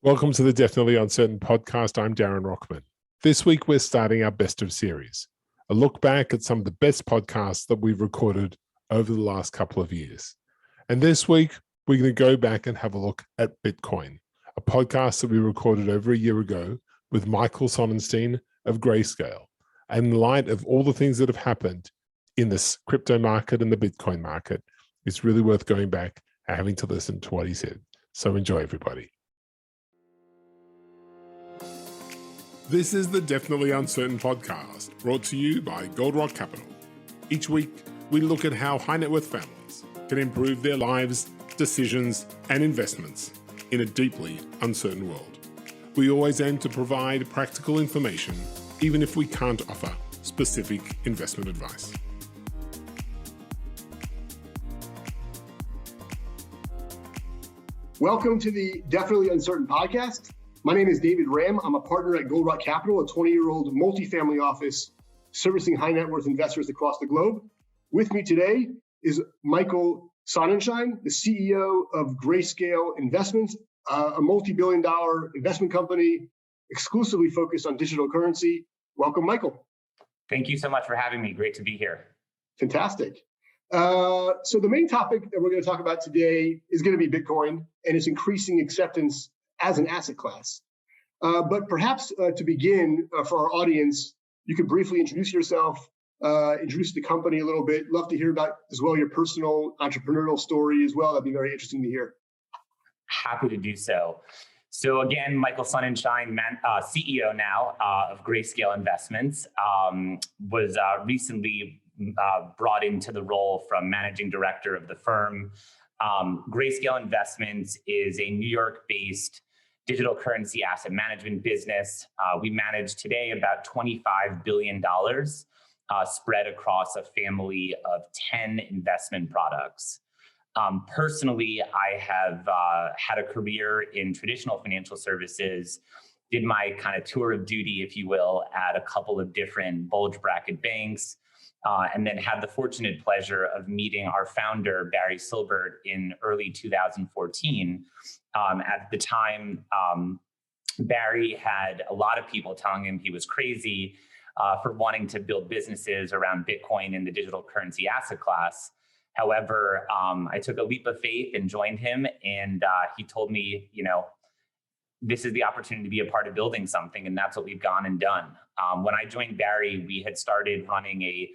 Welcome to the Definitely Uncertain podcast. I'm Darren Rockman. This week, we're starting our best of series, a look back at some of the best podcasts that we've recorded over the last couple of years. And this week, we're going to go back and have a look at Bitcoin, a podcast that we recorded over a year ago with Michael Sonnenshein of Grayscale. And in light of all the things that have happened in this crypto market and the Bitcoin market, it's really worth going back and having to listen to what he said. So enjoy, everybody. This is the Definitely Uncertain podcast, brought to you by Goldrock Capital. Each week, we look at how high net worth families can improve their lives, decisions, and investments in a deeply uncertain world. We always aim to provide practical information, even if we can't offer specific investment advice. Welcome to the Definitely Uncertain podcast. My name is David Ram. I'm a partner at Goldrock Capital, a 20-year-old multifamily office servicing high net worth investors across the globe. With me today is Michael Sonnenshein, the CEO of Grayscale Investments, a multi-billion dollar investment company exclusively focused on digital currency. Welcome, Michael. Thank you so much for having me. Great to be here. Fantastic. So the main topic that we're going to talk about today is going to be Bitcoin and its increasing acceptance as an asset class. But perhaps to begin, for our audience, you could briefly introduce yourself, introduce the company a little bit. Love to hear about as well your personal entrepreneurial story as well. That'd be very interesting to hear. Happy to do so. So again, Michael Sonnenshein, CEO now of Grayscale Investments, was recently brought into the role from managing director of the firm. Grayscale Investments is a New York-based digital currency asset management business. We manage today about $25 billion spread across a family of 10 investment products. Personally, I have had a career in traditional financial services, did my kind of tour of duty, if you will, at a couple of different bulge bracket banks, and then had the fortunate pleasure of meeting our founder, Barry Silbert, in early 2014. At the time, Barry had a lot of people telling him he was crazy for wanting to build businesses around Bitcoin and the digital currency asset class. However, I took a leap of faith and joined him, and he told me, this is the opportunity to be a part of building something, and that's what we've gone and done. When I joined Barry, we had started running a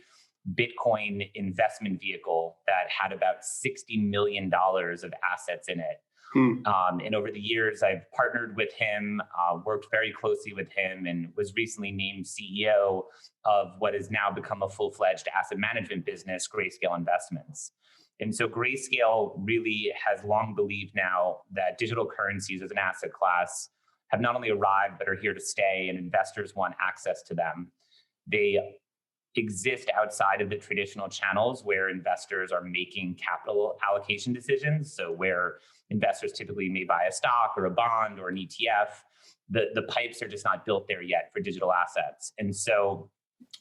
Bitcoin investment vehicle that had about $60 million of assets in it. And over the years, I've partnered with him, worked very closely with him, and was recently named CEO of what has now become a full-fledged asset management business, Grayscale Investments. And so Grayscale really has long believed now that digital currencies as an asset class have not only arrived, but are here to stay, and investors want access to them. They exist outside of the traditional channels where investors are making capital allocation decisions. So where investors typically may buy a stock or a bond or an ETF, the pipes are just not built there yet for digital assets. And so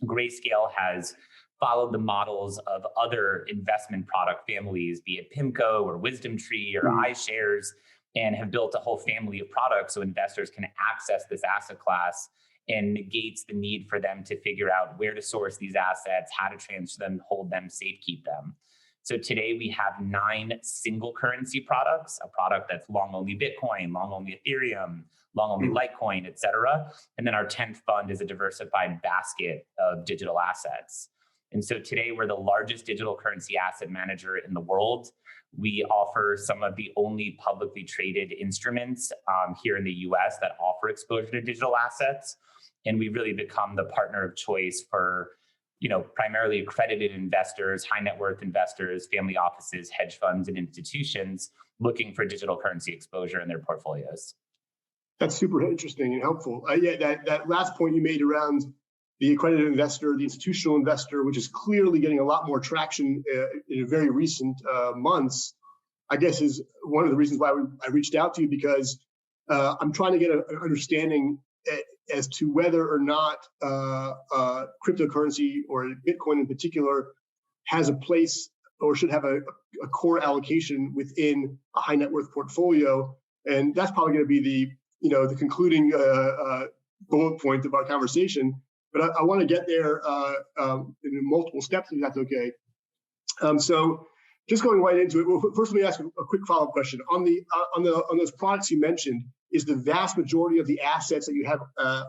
Grayscale has followed the models of other investment product families, be it PIMCO or WisdomTree or iShares, and have built a whole family of products so investors can access this asset class, and negates the need for them to figure out where to source these assets, how to transfer them, hold them, safekeep them. So today we have 9 single currency products, a product that's long only Bitcoin, long only Ethereum, long only Litecoin, et cetera. And then our 10th fund is a diversified basket of digital assets. And so today we're the largest digital currency asset manager in the world. We offer some of the only publicly traded instruments here in the US that offer exposure to digital assets. And we've really become the partner of choice for, primarily accredited investors, high net worth investors, family offices, hedge funds, and institutions looking for digital currency exposure in their portfolios. That's super interesting and helpful. That last point you made around the accredited investor, the institutional investor, which is clearly getting a lot more traction in very recent months, I guess is one of the reasons why I reached out to you, because I'm trying to get an understanding as to whether or not cryptocurrency or Bitcoin in particular has a place or should have a core allocation within a high net worth portfolio. And that's probably going to be the concluding bullet point of our conversation, but I want to get there in multiple steps, if that's okay. So just going right into it. Well, first, let me ask a quick follow-up question on those products you mentioned. Is the vast majority of the assets that you have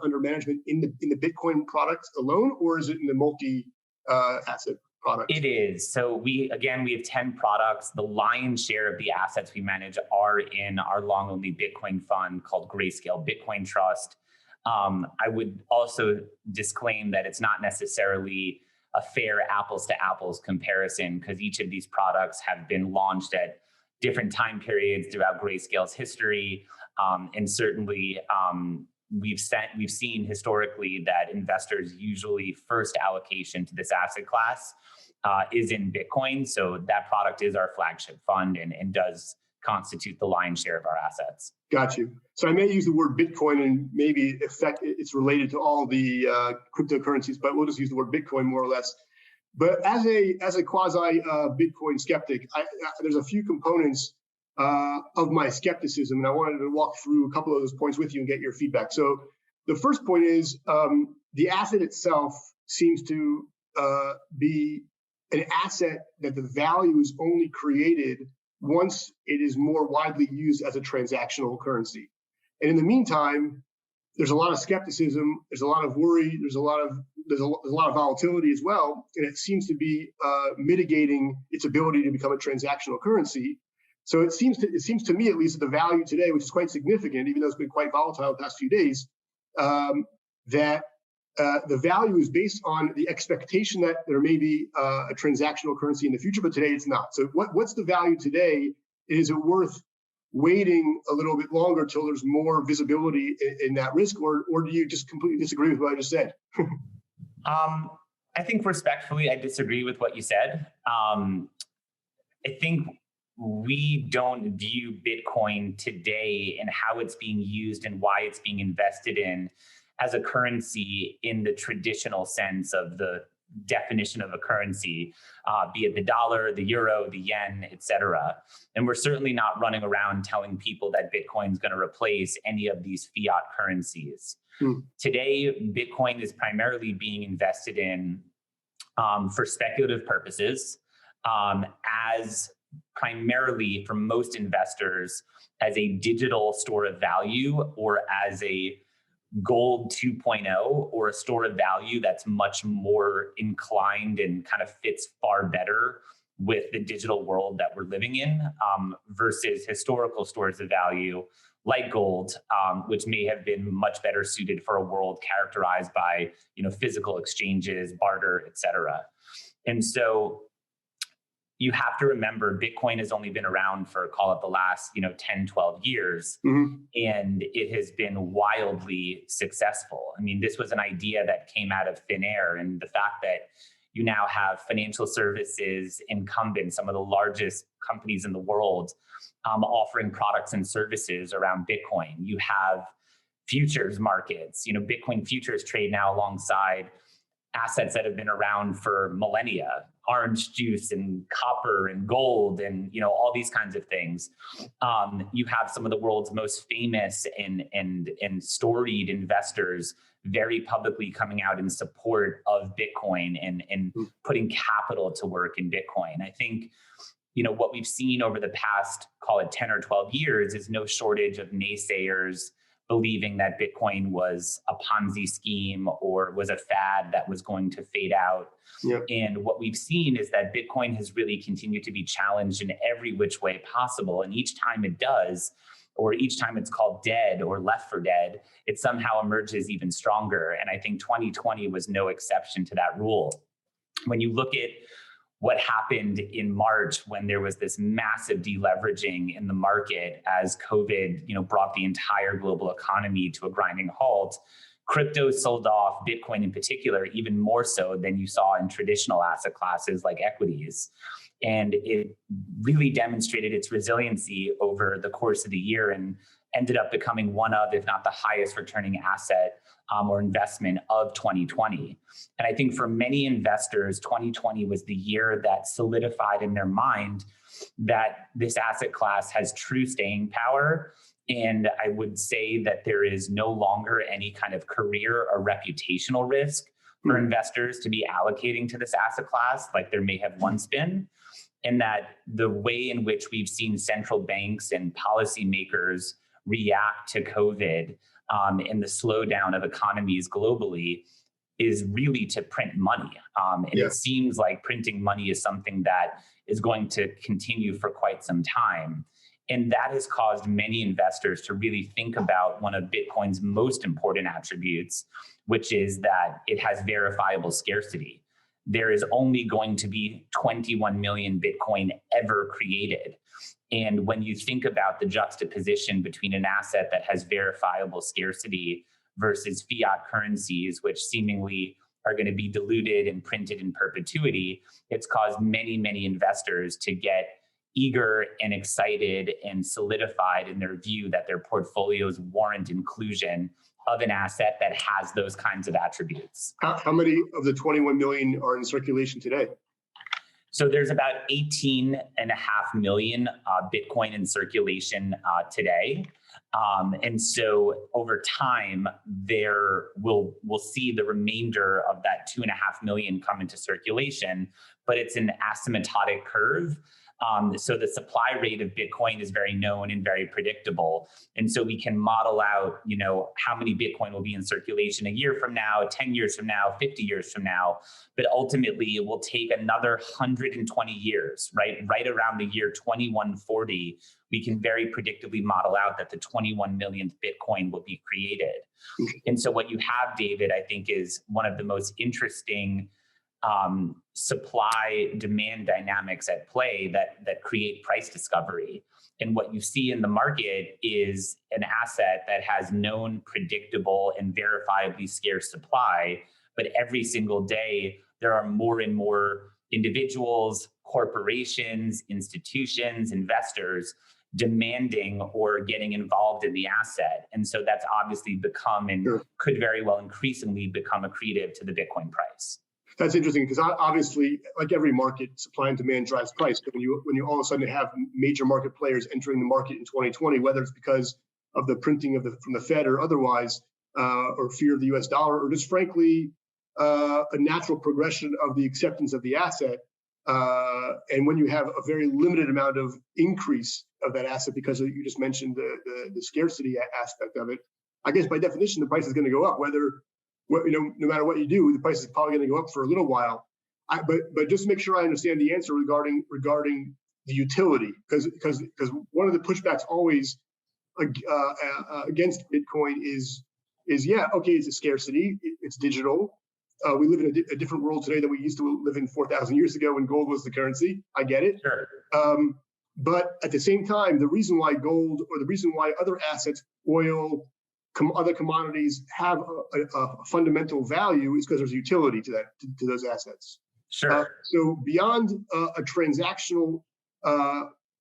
under management in the Bitcoin product alone, or is it in the multi-asset product? It is. So we have 10 products. The lion's share of the assets we manage are in our long-only Bitcoin fund called Grayscale Bitcoin Trust. I would also disclaim that it's not necessarily a fair apples to apples comparison, because each of these products have been launched at different time periods throughout Grayscale's history. And certainly we've seen historically that investors usually first allocation to this asset class is in Bitcoin. So that product is our flagship fund and does constitute the lion's share of our assets. Got you. So I may use the word Bitcoin and maybe it's related to all the cryptocurrencies, but we'll just use the word Bitcoin more or less. But as a quasi Bitcoin skeptic, there's a few components of my skepticism, and I wanted to walk through a couple of those points with you and get your feedback. So the first point is the asset itself seems to be an asset that the value is only created once it is more widely used as a transactional currency. And in the meantime, there's a lot of skepticism, there's a lot of worry, there's a lot of volatility as well, and it seems to be mitigating its ability to become a transactional currency. So it seems to me, at least, that the value today, which is quite significant, even though it's been quite volatile the past few days, that the value is based on the expectation that there may be a transactional currency in the future, but today it's not. So what's the value today? Is it worth waiting a little bit longer till there's more visibility in that risk, or do you just completely disagree with what I just said? I think respectfully, I disagree with what you said. I think we don't view Bitcoin today and how it's being used and why it's being invested in as a currency in the traditional sense of the definition of a currency, be it the dollar, the euro, the yen, et cetera. And we're certainly not running around telling people that Bitcoin is going to replace any of these fiat currencies. Today, Bitcoin is primarily being invested in for speculative purposes, as primarily for most investors as a digital store of value, or as a gold 2.0, or a store of value that's much more inclined and kind of fits far better with the digital world that we're living in, versus historical stores of value like gold, which may have been much better suited for a world characterized by physical exchanges, barter, et cetera. And so you have to remember, Bitcoin has only been around for, call it, the last 10, 12 years, and it has been wildly successful. I mean, this was an idea that came out of thin air, and the fact that you now have financial services incumbents, some of the largest companies in the world, offering products and services around Bitcoin. You have futures markets. Bitcoin futures trade now alongside assets that have been around for millennia, orange juice and copper and gold and all these kinds of things. You have some of the world's most famous and storied investors very publicly coming out in support of Bitcoin and putting capital to work in Bitcoin. I think what we've seen over the past, call it 10 or 12 years, is no shortage of naysayers believing that Bitcoin was a Ponzi scheme or was a fad that was going to fade out. Yep. And what we've seen is that Bitcoin has really continued to be challenged in every which way possible. And each time it does, or each time it's called dead or left for dead, it somehow emerges even stronger. And I think 2020 was no exception to that rule. When you look at what happened in March, when there was this massive deleveraging in the market as COVID, brought the entire global economy to a grinding halt, crypto sold off, Bitcoin in particular, even more so than you saw in traditional asset classes like equities. And it really demonstrated its resiliency over the course of the year and ended up becoming one of, if not the highest returning asset or investment of 2020. And I think for many investors, 2020 was the year that solidified in their mind that this asset class has true staying power And I would say that there is no longer any kind of career or reputational risk for investors to be allocating to this asset class like there may have once been. And that the way in which we've seen central banks and policymakers react to COVID and the slowdown of economies globally is really to print money. It seems like printing money is something that is going to continue for quite some time. And that has caused many investors to really think about one of Bitcoin's most important attributes, which is that it has verifiable scarcity. There is only going to be 21 million Bitcoin ever created. And when you think about the juxtaposition between an asset that has verifiable scarcity versus fiat currencies, which seemingly are going to be diluted and printed in perpetuity, it's caused many, many investors to get eager and excited and solidified in their view that their portfolios warrant inclusion of an asset that has those kinds of attributes. How many of the 21 million are in circulation today? So there's about 18.5 million Bitcoin in circulation today. And so over time, we'll see the remainder of that 2.5 million come into circulation, but it's an asymptotic curve. So the supply rate of Bitcoin is very known and very predictable. And so we can model out, how many Bitcoin will be in circulation a year from now, 10 years from now, 50 years from now. But ultimately, it will take another 120 years, right? Right around the year 2140, we can very predictably model out that the 21 millionth Bitcoin will be created. And so what you have, David, I think is one of the most interesting supply demand dynamics at play that create price discovery. And what you see in the market is an asset that has known, predictable, and verifiably scarce supply. But every single day, there are more and more individuals, corporations, institutions, investors demanding or getting involved in the asset. And so that's obviously become and could very well increasingly become accretive to the Bitcoin price. That's interesting because obviously, like every market, supply and demand drives price. But when you all of a sudden have major market players entering the market in 2020, whether it's because of the printing from the Fed or otherwise, or fear of the U.S. dollar, or just frankly a natural progression of the acceptance of the asset, and when you have a very limited amount of increase of that asset because you just mentioned the scarcity aspect of it, I guess by definition the price is going to go up. No matter what you do, the price is probably going to go up for a little while. But just to make sure I understand the answer regarding the utility, because one of the pushbacks always against Bitcoin is it's a scarcity, it's digital. We live in a different world today than we used to live in 4,000 years ago when gold was the currency. I get it. Sure. But at the same time, the reason why gold or the reason why other assets, oil, other commodities have a fundamental value is because there's utility to those assets. Sure. So beyond a transactional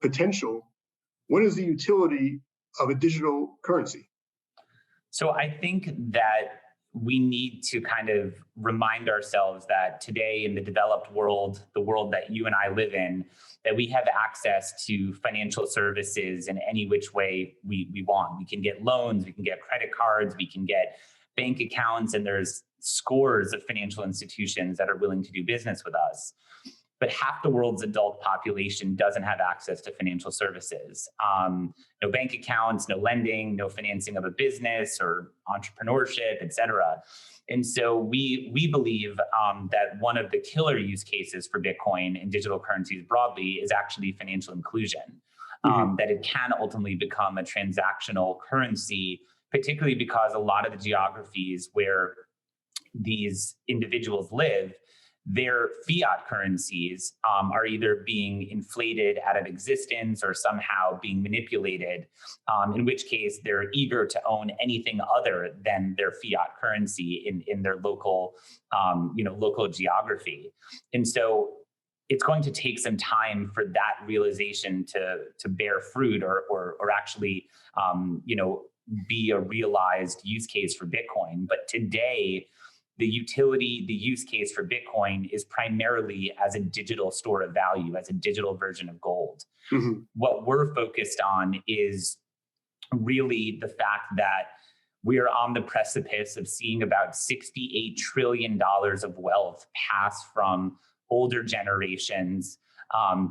potential, what is the utility of a digital currency? So I think that we need to kind of remind ourselves that today in the developed world, the world that you and I live in, that we have access to financial services in any which way we want. We can get loans, we can get credit cards, we can get bank accounts, and there's scores of financial institutions that are willing to do business with us. But half the world's adult population doesn't have access to financial services. No bank accounts, no lending, no financing of a business or entrepreneurship, et cetera. And so we believe that one of the killer use cases for Bitcoin and digital currencies broadly is actually financial inclusion, that it can ultimately become a transactional currency, particularly because a lot of the geographies where these individuals live, their fiat currencies are either being inflated out of existence or somehow being manipulated, in which case they're eager to own anything other than their fiat currency in their local, local geography. And so it's going to take some time for that realization to bear fruit or actually, be a realized use case for Bitcoin. But today, the utility, the use case for Bitcoin is primarily as a digital store of value, as a digital version of gold. What we're focused on is really the fact that we are on the precipice of seeing about $68 trillion of wealth pass from older generations,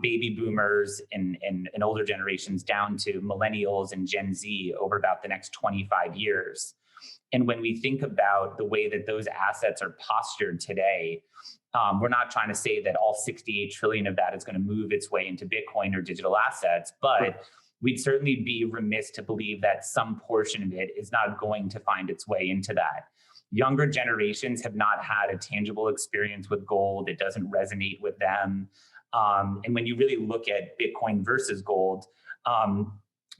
baby boomers and older generations, down to millennials and Gen Z over about the next 25 years. And when we think about the way that those assets are postured today, we're not trying to say that all 68 trillion of that is going to move its way into Bitcoin or digital assets, but we'd certainly be remiss to believe that some portion of it is not going to find its way into that. Younger generations have not had a tangible experience with gold. It doesn't resonate with them. And when you really look at Bitcoin versus gold,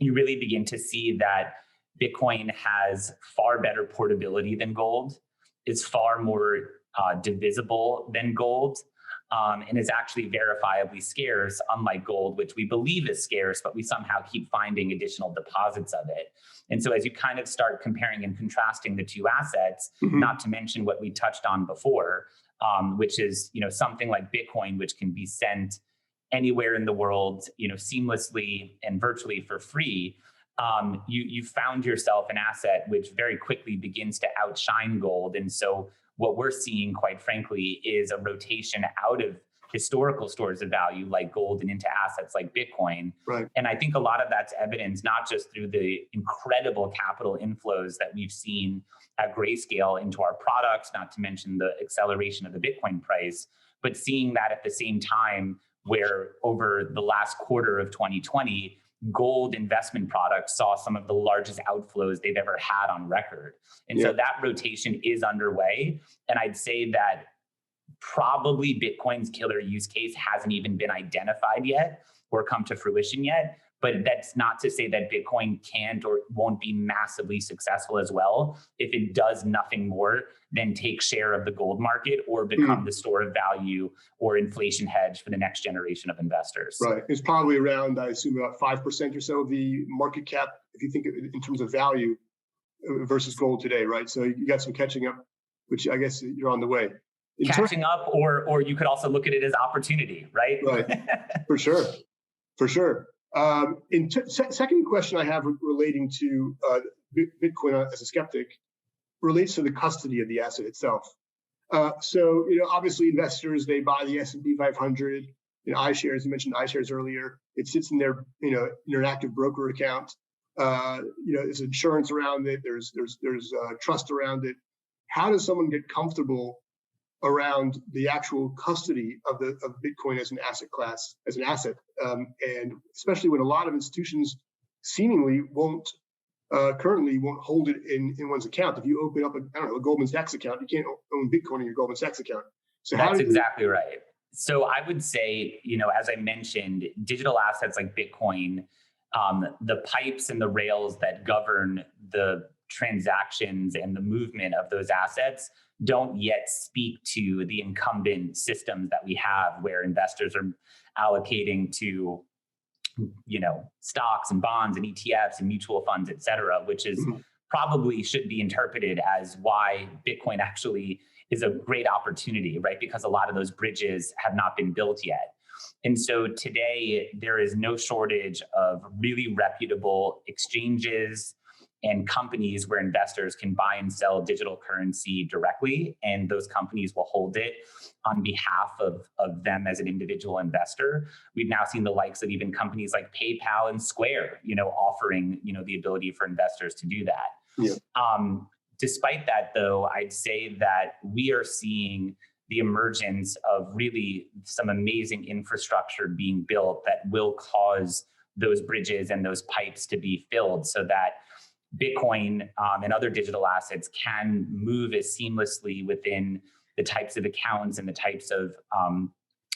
you really begin to see that Bitcoin has far better portability than gold, is far more divisible than gold, and is actually verifiably scarce, unlike gold, which we believe is scarce, but we somehow keep finding additional deposits of it. And so as you kind of start comparing and contrasting the two assets, not to mention what we touched on before, which is, something like Bitcoin, which can be sent anywhere in the world, seamlessly and virtually for free, you found yourself an asset which very quickly begins to outshine gold. And so what we're seeing, quite frankly, is a rotation out of historical stores of value like gold and into assets like Bitcoin. Right. And I think a lot of that's evidenced not just through the incredible capital inflows that we've seen at Grayscale into our products, not to mention the acceleration of the Bitcoin price, but seeing that at the same time where over the last quarter of 2020, gold investment products saw some of the largest outflows they've ever had on record. And so that rotation is underway. And I'd say that probably Bitcoin's killer use case hasn't even been identified yet or come to fruition yet. But that's not to say that Bitcoin can't or won't be massively successful as well if it does nothing more than take share of the gold market or become the store of value or inflation hedge for the next generation of investors. Right. It's probably around, I assume, about 5% or so of the market cap, if you think of it in terms of value versus gold today, right? So you got some catching up, which I guess you're on the way. Catching up, or you could also look at it as opportunity, right? Right. For sure. For sure. Second question I have relating to Bitcoin as a skeptic relates to the custody of the asset itself. So, obviously investors, they buy the S&P 500, iShares, you mentioned iShares earlier. It sits in their, interactive broker account. There's insurance around it. There's trust around it. How does someone get comfortable around the actual custody of Bitcoin as an asset class, as an asset, and especially when a lot of institutions seemingly currently won't hold it in one's account. If you open up a Goldman Sachs account, you can't own Bitcoin in your Goldman Sachs account. So that's exactly right. So I would say, as I mentioned, digital assets like Bitcoin, the pipes and the rails that govern the transactions and the movement of those assets don't yet speak to the incumbent systems that we have where investors are allocating to, stocks and bonds and ETFs and mutual funds, et cetera, which is probably should be interpreted as why Bitcoin actually is a great opportunity, right? Because a lot of those bridges have not been built yet. And so today there is no shortage of really reputable exchanges and companies where investors can buy and sell digital currency directly, and those companies will hold it on behalf of them as an individual investor. We've now seen the likes of even companies like PayPal and Square, offering, the ability for investors to do that. Yeah. Despite that, though, I'd say that we are seeing the emergence of really some amazing infrastructure being built that will cause those bridges and those pipes to be filled so that Bitcoin and other digital assets can move as seamlessly within the types of accounts and the types of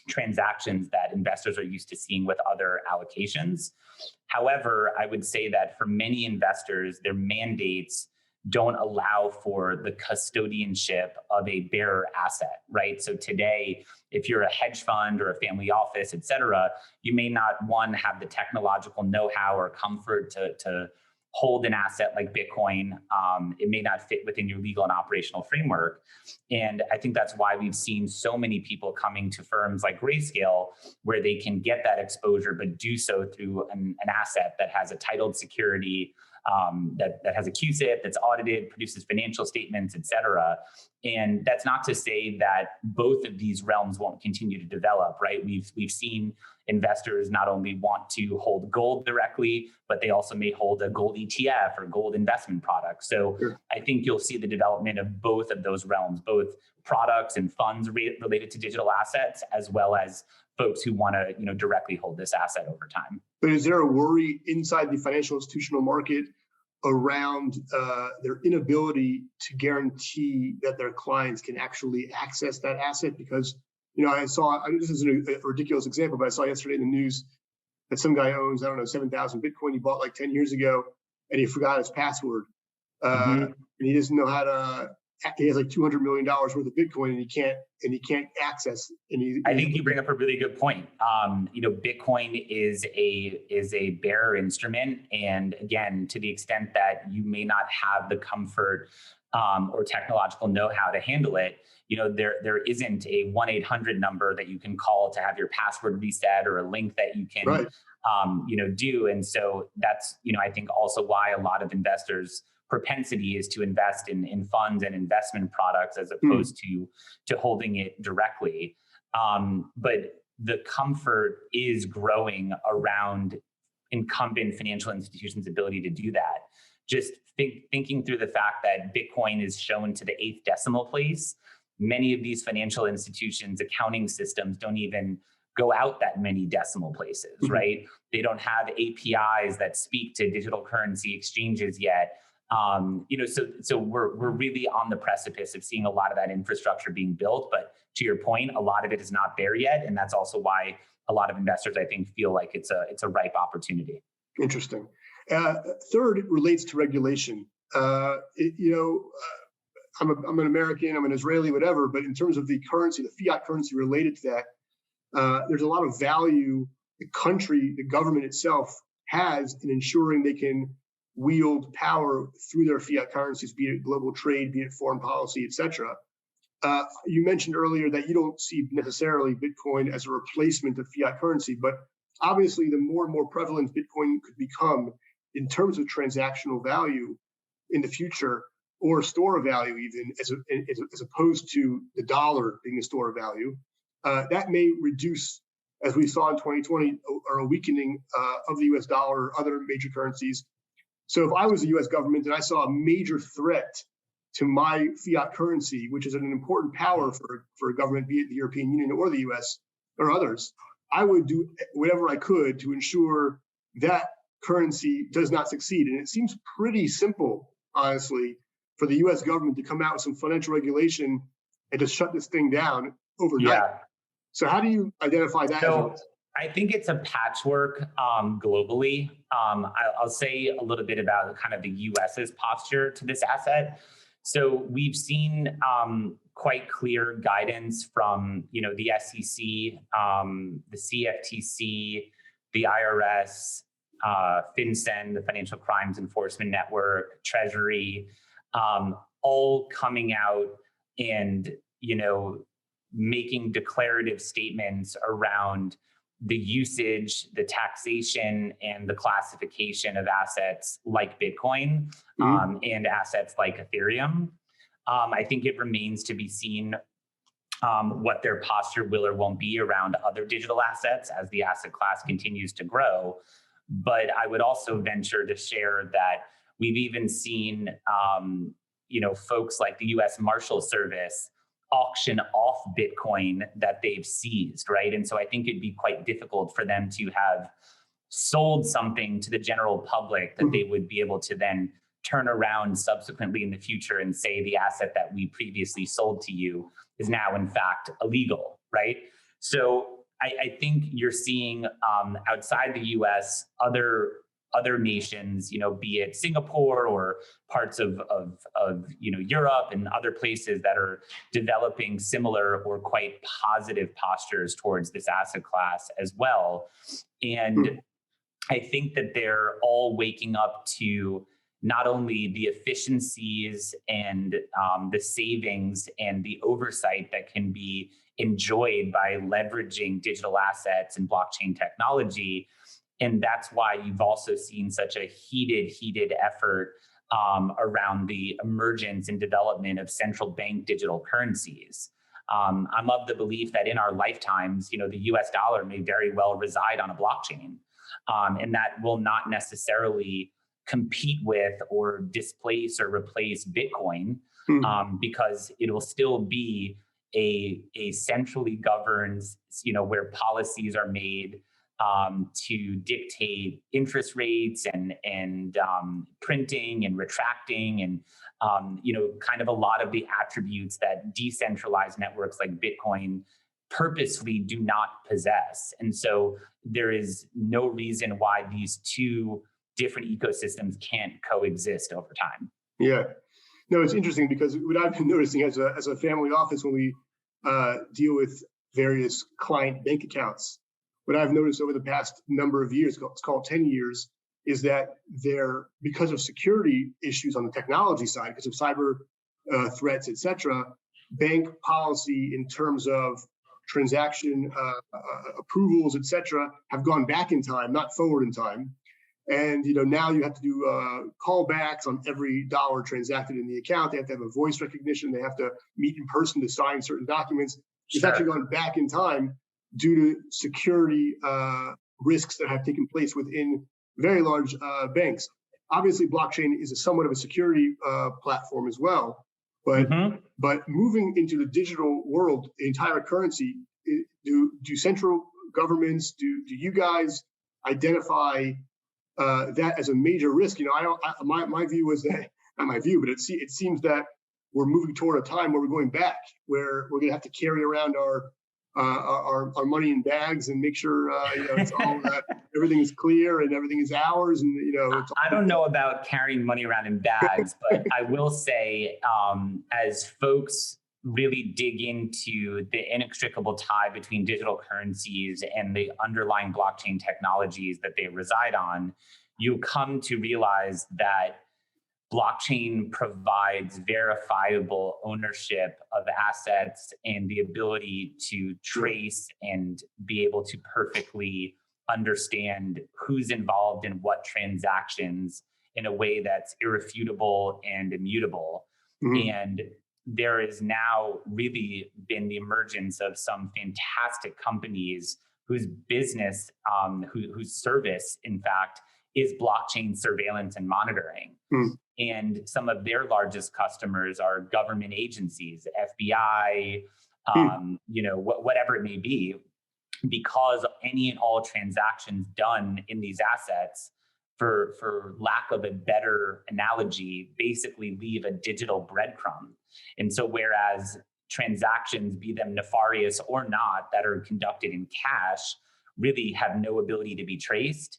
transactions that investors are used to seeing with other allocations. However, I would say that for many investors, their mandates don't allow for the custodianship of a bearer asset, right? So today, if you're a hedge fund or a family office, et cetera, you may not, one, have the technological know-how or comfort to hold an asset like Bitcoin. It may not fit within your legal and operational framework. And I think that's why we've seen so many people coming to firms like Grayscale, where they can get that exposure, but do so through an asset that has a titled security, that has a CUSIP, that's audited, produces financial statements, et cetera. And that's not to say that both of these realms won't continue to develop, right? We've seen investors not only want to hold gold directly, but they also may hold a gold ETF or gold investment product. So Sure. I think you'll see the development of both of those realms, both products and funds related to digital assets, as well as folks who want to, directly hold this asset over time. But is there a worry inside the financial institutional market around their inability to guarantee that their clients can actually access that asset? Because, this is a ridiculous example, but I saw yesterday in the news that some guy owns, 7,000 Bitcoin he bought like 10 years ago, and he forgot his password. And he doesn't know how to, he has like $200 million worth of Bitcoin and he can't access. I think you bring up a really good point. Bitcoin is a bearer instrument. And again, to the extent that you may not have the comfort or technological know-how to handle it, there isn't a 1-800 number that you can call to have your password reset or a link that you can, right. do. And so that's, I think also why a lot of investors' propensity is to invest in funds and investment products as opposed to holding it directly. But the comfort is growing around incumbent financial institutions' ability to do that. Just thinking through the fact that Bitcoin is shown to the 8th decimal place, many of these financial institutions' accounting systems don't even go out that many decimal places, right? They don't have APIs that speak to digital currency exchanges yet. So we're really on the precipice of seeing a lot of that infrastructure being built. But to your point, a lot of it is not there yet, and that's also why a lot of investors, I think, feel like it's a ripe opportunity. Interesting. Third, it relates to regulation. I'm an American, I'm an Israeli, whatever. But in terms of the currency, the fiat currency related to that, there's a lot of value the country, the government itself, has in ensuring they can wield power through their fiat currencies, be it global trade, be it foreign policy, et cetera. You mentioned earlier that you don't see necessarily Bitcoin as a replacement of fiat currency, but obviously the more and more prevalent Bitcoin could become in terms of transactional value in the future, or store of value even, as opposed to the dollar being a store of value, that may reduce, as we saw in 2020, or a weakening of the US dollar or other major currencies. So if I was the US government and I saw a major threat to my fiat currency, which is an important power for a government, be it the European Union or the US or others, I would do whatever I could to ensure that currency does not succeed. And it seems pretty simple, honestly, for the US government to come out with some financial regulation and to shut this thing down overnight. Yeah. So how do you identify that? I think it's a patchwork globally. I'll say a little bit about kind of the US's posture to this asset. So we've seen quite clear guidance from the SEC, the CFTC, the IRS, FinCEN, the Financial Crimes Enforcement Network, Treasury, all coming out and making declarative statements around the usage, the taxation, and the classification of assets like Bitcoin and assets like Ethereum. I think it remains to be seen what their posture will or won't be around other digital assets as the asset class continues to grow. But I would also venture to share that we've even seen, folks like the U.S. Marshal Service auction off Bitcoin that they've seized, right? And so I think it'd be quite difficult for them to have sold something to the general public that they would be able to then turn around subsequently in the future and say the asset that we previously sold to you is now in fact illegal, right? So I think you're seeing outside the US, other nations, be it Singapore or parts of Europe and other places that are developing similar or quite positive postures towards this asset class as well. And I think that they're all waking up to not only the efficiencies and the savings and the oversight that can be enjoyed by leveraging digital assets and blockchain technology, And that's why you've also seen such a heated effort around the emergence and development of central bank digital currencies. I'm of the belief that in our lifetimes, the US dollar may very well reside on a blockchain, and that will not necessarily compete with or displace or replace Bitcoin, because it will still be a centrally governed, where policies are made to dictate interest rates and printing and retracting and kind of a lot of the attributes that decentralized networks like Bitcoin purposefully do not possess. And so there is no reason why these two different ecosystems can't coexist over time. Yeah. No, it's interesting because what I've been noticing as a family office when we deal with various client bank accounts, what I've noticed over the past number of years, it's called 10 years, is that because of security issues on the technology side, because of cyber threats, et cetera, bank policy in terms of transaction approvals, et cetera, have gone back in time, not forward in time. And now you have to do callbacks on every dollar transacted in the account. They have to have a voice recognition. They have to meet in person to sign certain documents. It's actually gone back in time due to security risks that have taken place within very large banks. Obviously, blockchain is somewhat of a security platform as well. But moving into the digital world, the entire currency, do central governments, do you guys identify that as a major risk? My view was that, not my view, but it seems that we're moving toward a time where we're going back, where we're going to have to carry around our money in bags and make sure it's all everything is clear and everything is ours. And it's I don't know about carrying money around in bags, but I will say, as folks really dig into the inextricable tie between digital currencies and the underlying blockchain technologies that they reside on, you come to realize that blockchain provides verifiable ownership of assets and the ability to trace and be able to perfectly understand who's involved in what transactions in a way that's irrefutable and immutable. And there has now really been the emergence of some fantastic companies whose business, whose service, in fact, is blockchain surveillance and monitoring. And some of their largest customers are government agencies, FBI, whatever it may be, because any and all transactions done in these assets, for lack of a better analogy, basically leave a digital breadcrumb. And so whereas transactions, be them nefarious or not, that are conducted in cash, really have no ability to be traced,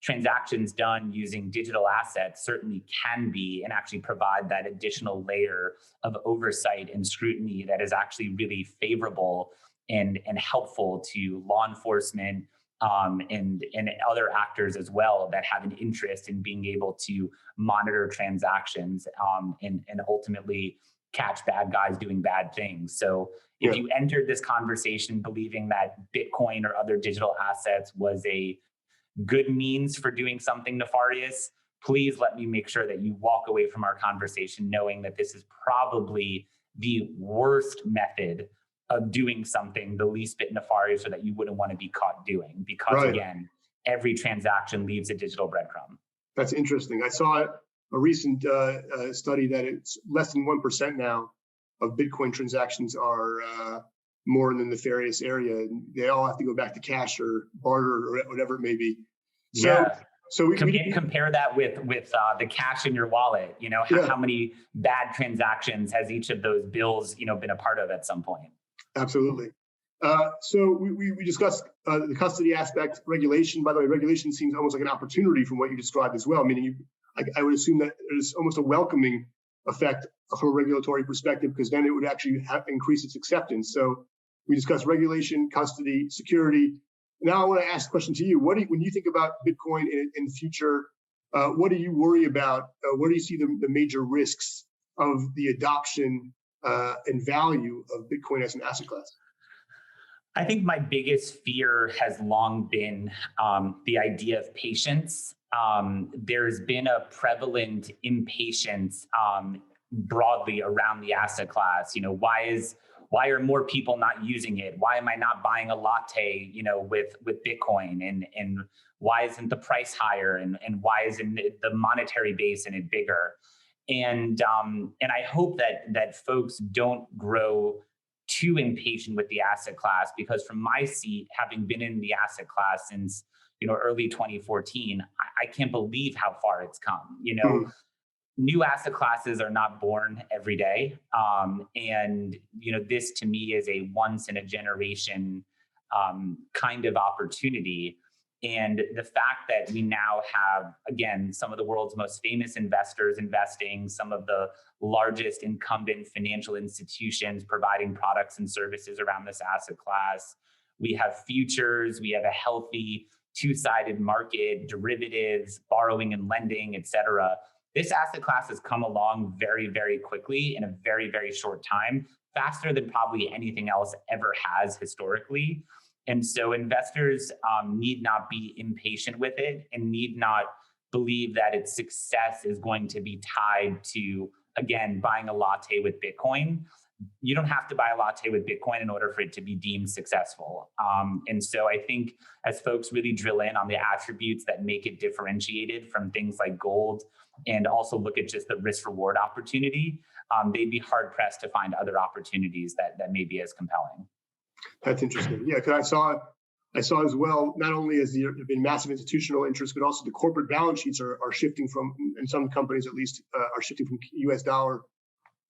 transactions done using digital assets certainly can be, and actually provide that additional layer of oversight and scrutiny that is actually really favorable and helpful to law enforcement and other actors as well that have an interest in being able to monitor transactions and ultimately catch bad guys doing bad things. So if you entered this conversation believing that Bitcoin or other digital assets was a good means for doing something nefarious, please let me make sure that you walk away from our conversation knowing that this is probably the worst method of doing something the least bit nefarious or that you wouldn't want to be caught doing, because again, every transaction leaves a digital breadcrumb. That's interesting. I saw a recent study that it's less than 1% now of Bitcoin transactions are more in the nefarious area. They all have to go back to cash or barter or whatever it may be. So we compare that with the cash in your wallet. How many bad transactions has each of those bills been a part of at some point? Absolutely. So we discussed the custody aspect, regulation. By the way, regulation seems almost like an opportunity from what you described as well. Meaning, I would assume that there's almost a welcoming effect from a regulatory perspective, because then it would actually increase its acceptance. So we discussed regulation, custody, security. Now I want to ask a question to you. When you think about Bitcoin in the future, what do you worry about? Where do you see the major risks of the adoption and value of Bitcoin as an asset class? I think my biggest fear has long been the idea of patience. There's been a prevalent impatience broadly around the asset class. Why are more people not using it? Why am I not buying a latte, with Bitcoin? And why isn't the price higher? And why isn't the monetary base in it bigger? And I hope that folks don't grow too impatient with the asset class, because from my seat, having been in the asset class since early 2014, I can't believe how far it's come. New asset classes are not born every day, and this to me is a once in a generation kind of opportunity. And the fact that we now have, again, some of the world's most famous investors investing, some of the largest incumbent financial institutions providing products and services around this asset class. We have futures, we have a healthy two-sided market, derivatives, borrowing and lending, et cetera. This asset class has come along very, very quickly in a very, very short time, faster than probably anything else ever has historically. And so investors need not be impatient with it and need not believe that its success is going to be tied to, again, buying a latte with Bitcoin. You don't have to buy a latte with Bitcoin in order for it to be deemed successful. And so I think as folks really drill in on the attributes that make it differentiated from things like gold, and also look at just the risk reward opportunity, they'd be hard pressed to find other opportunities that may be as compelling. That's interesting. Yeah, because I saw as well, not only has there been massive institutional interest, but also the corporate balance sheets are shifting from, in some companies at least, are shifting from US dollar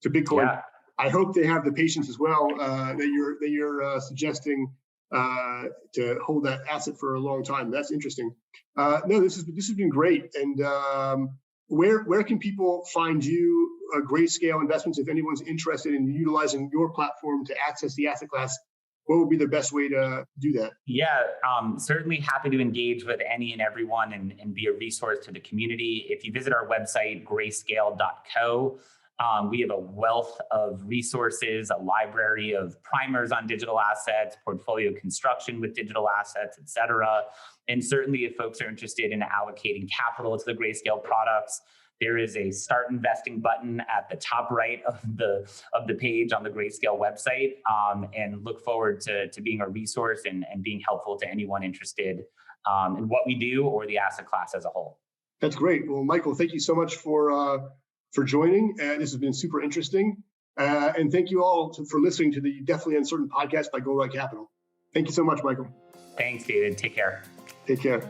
to Bitcoin. Yeah. I hope they have the patience as well that you're suggesting to hold that asset for a long time. That's interesting. No, this has been great. And where can people find you, Grayscale Investments, if anyone's interested in utilizing your platform to access the asset class? What would be the best way to do that? Yeah, certainly happy to engage with any and everyone and be a resource to the community. If you visit our website, grayscale.co, we have a wealth of resources, a library of primers on digital assets, portfolio construction with digital assets, et cetera. And certainly if folks are interested in allocating capital to the Grayscale products, there is a start investing button at the top right of the page on the Grayscale website, and look forward to being a resource and being helpful to anyone interested in what we do or the asset class as a whole. That's great. Well, Michael, thank you so much for joining. This has been super interesting. And thank you all for listening to the Definitely Uncertain podcast by Goldrock Capital. Thank you so much, Michael. Thanks, David. Take care. Take care.